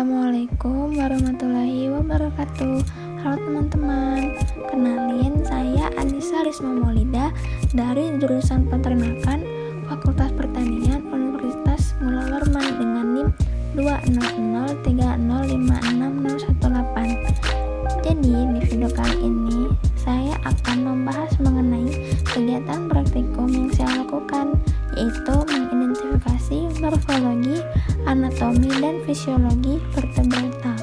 Assalamualaikum warahmatullahi wabarakatuh. Halo teman-teman, kenalin saya Anissa Risma Maulida dari jurusan Peternakan Fakultas Pertanian Universitas Mula Warman dengan NIM 20030560618. Jadi di video kali ini saya akan membahas mengenai kegiatan praktikum yang saya lakukan, yaitu mengidentifikasi morfologi, anatomi, dan fisiologi vertebrata.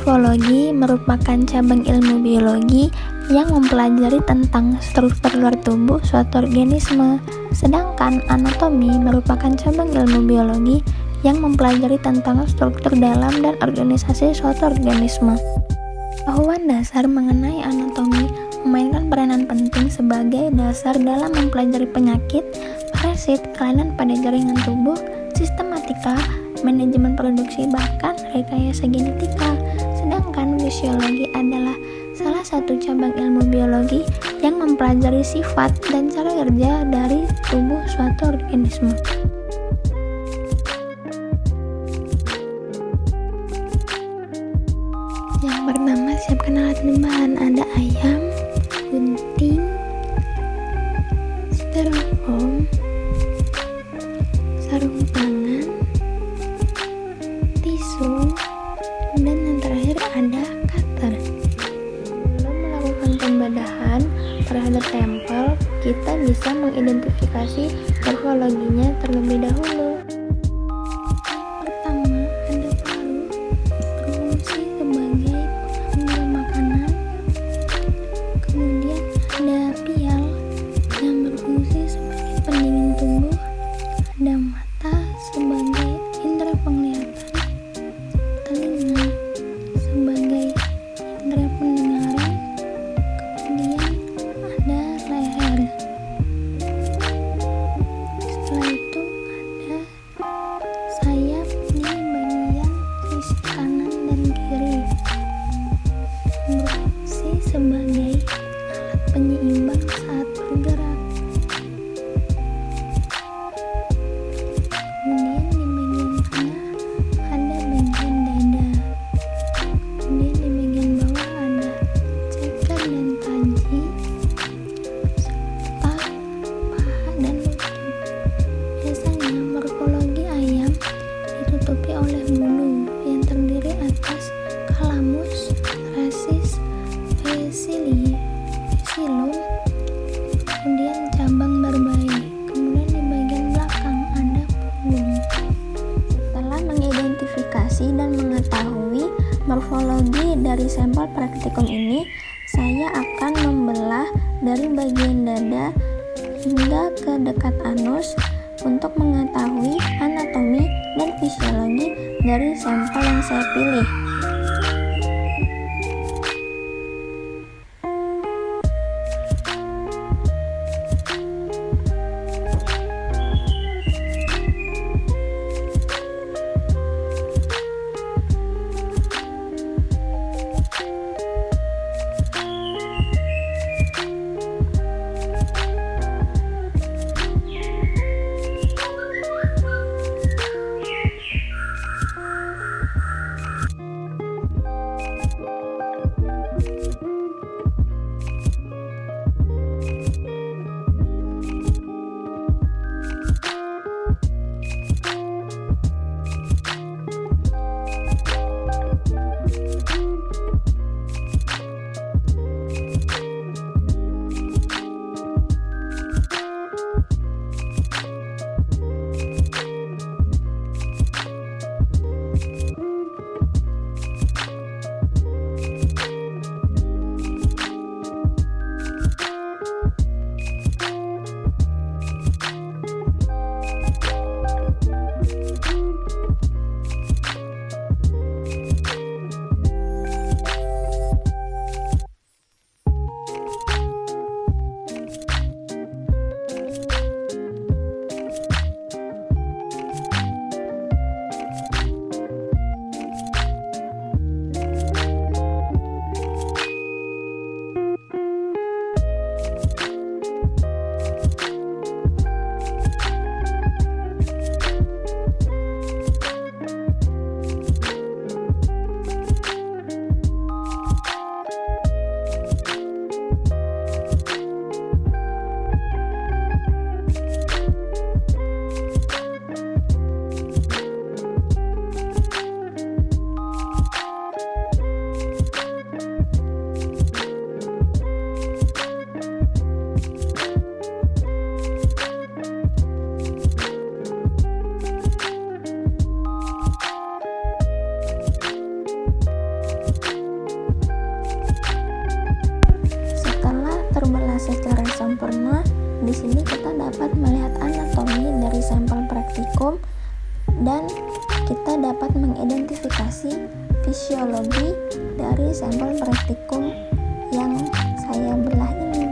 Morfologi merupakan cabang ilmu biologi yang mempelajari tentang struktur luar tubuh suatu organisme, sedangkan anatomi merupakan cabang ilmu biologi yang mempelajari tentang struktur dalam dan organisasi suatu organisme. Pengetahuan dasar mengenai anatomi memainkan peranan penting sebagai dasar dalam mempelajari penyakit, parasit, kelainan pada jaringan tubuh, sistematika, manajemen produksi, bahkan rekayasa genetika. Sedangkan fisiologi adalah salah satu cabang ilmu biologi yang mempelajari sifat dan cara kerja dari tubuh suatu organisme. Yang pertama, siapkan alat dan bahan. Ada ayam, gunting, styrofoam, sarung tangan, tisu, dan yang terakhir ada cutter. Sebelum melakukan pembedahan terhadap sampel, kita bisa mengidentifikasi morfologinya terlebih dahulu. Pertama, ada paru, berfungsi sebagai pengambil makanan. Kemudian ada pial yang berfungsi sebagai pendingin tubuh. Ada mata sebagai indera penglihatan, telinga sebagai indera pendengaran, kemudian ada leher. Setelah itu ada sayap di bagian sisi kanan dan kiri, berfungsi sebagai alat penyeimbang saat bergerak. Kemudian di bagian tengah ada bagian dada. Kemudian di bagian bawah ada ceker dan taji, serta paha dan lutut. Biasanya morfologi ayam ditutupi oleh bulu yang terdiri atas kalamus, rasis, fesilum, kemudian cabang barbai. Kemudian di bagian belakang ada punggung. Setelah mengidentifikasi dan mengetahui morfologi dari sampel praktikum ini, saya akan membelah dari bagian dada hingga ke dekat anus untuk mengetahui anatomi dan fisiologi dari sampel yang saya pilih. dan kita dapat mengidentifikasi fisiologi dari sampel praktikum yang saya belah ini.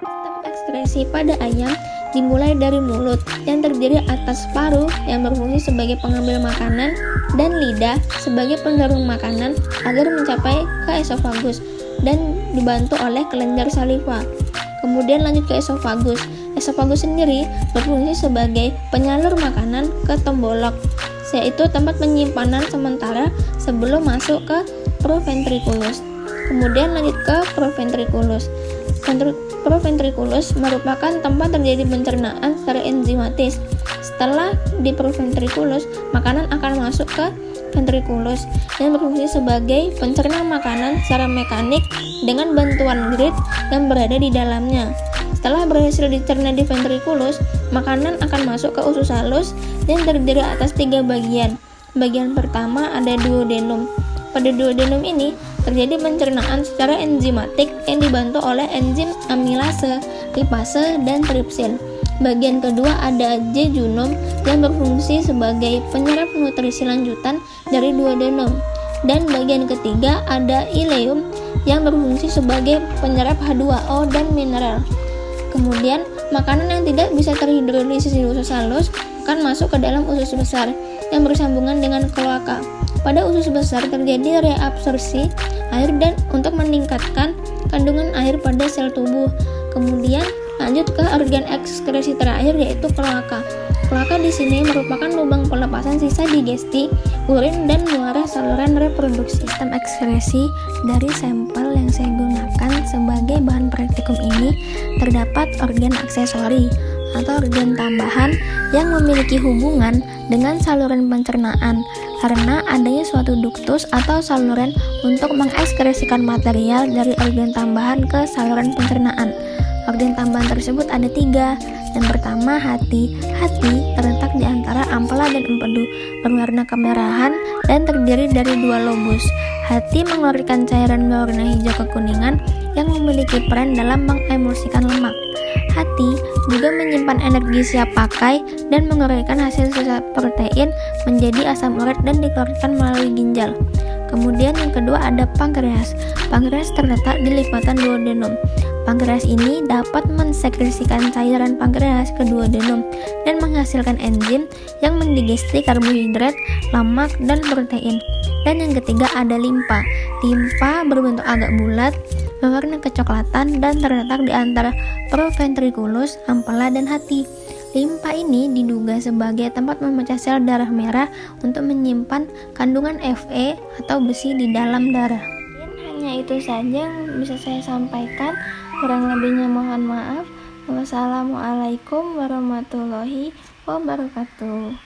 Step ekskresi pada ayam dimulai dari mulut yang terdiri atas paru yang berfungsi sebagai pengambil makanan dan lidah sebagai pendorong makanan agar mencapai ke esofagus dan dibantu oleh kelenjar saliva. Kemudian lanjut ke esofagus. Esofagus sendiri berfungsi sebagai penyalur makanan ke tombolok, yaitu tempat penyimpanan sementara sebelum masuk ke proventriculus. Kemudian lanjut ke proventriculus. Proventriculus merupakan tempat terjadi pencernaan secara enzimatis. Setelah di proventriculus, makanan akan masuk ke ventriculus dan berfungsi sebagai pencerna makanan secara mekanik dengan bantuan grid yang berada di dalamnya. Setelah berhasil dicerna di ventriculus, makanan akan masuk ke usus halus dan terdiri atas 3 bagian. Bagian pertama ada duodenum. Pada duodenum ini terjadi pencernaan secara enzimatik yang dibantu oleh enzim amilase, lipase, dan tripsin. Bagian kedua ada jejunum yang berfungsi sebagai penyerap nutrisi lanjutan dari duodenum. Dan bagian ketiga ada ileum yang berfungsi sebagai penyerap H2O dan mineral. Kemudian, makanan yang tidak bisa terhidrolisis di usus halus akan masuk ke dalam usus besar yang bersambungan dengan kloaka. Pada usus besar terjadi reabsorpsi air dan untuk meningkatkan kandungan air pada sel tubuh. Kemudian lanjut ke organ ekskresi terakhir yaitu kloaka. Kloaka di sini merupakan lubang pelepasan sisa digesti, urin dan muara saluran reproduksi. Sistem ekskresi dari sampel yang saya gunakan sebagai bahan praktikum ini terdapat organ aksesori atau organ tambahan yang memiliki hubungan dengan saluran pencernaan karena adanya suatu duktus atau saluran untuk mengekskresikan material dari organ tambahan ke saluran pencernaan. Organ tambahan tersebut ada 3. Yang pertama hati. Hati terletak di antara ampela dan empedu, berwarna kemerahan dan terdiri dari 2 lobus. Hati mengeluarkan cairan berwarna hijau kekuningan yang memiliki peran dalam mengemulsikan lemak. Hati juga menyimpan energi siap pakai dan menguraikan hasil sisa protein menjadi asam urat dan dikeluarkan melalui ginjal. Kemudian yang kedua ada pankreas. Pankreas terletak di lipatan duodenum. Pankreas ini dapat mensekresikan cairan pankreas ke duodenum dan menghasilkan enzim yang mendigesti karbohidrat, lemak, dan protein. Dan yang ketiga ada limpa. Limpa berbentuk agak bulat, berwarna kecoklatan dan terletak di antara proventriculus, ampela, dan hati. Limpa ini diduga sebagai tempat memecah sel darah merah untuk menyimpan kandungan Fe atau besi di dalam darah. Hanya itu saja yang bisa saya sampaikan. Kurang lebihnya mohon maaf. Wassalamualaikum warahmatullahi wabarakatuh.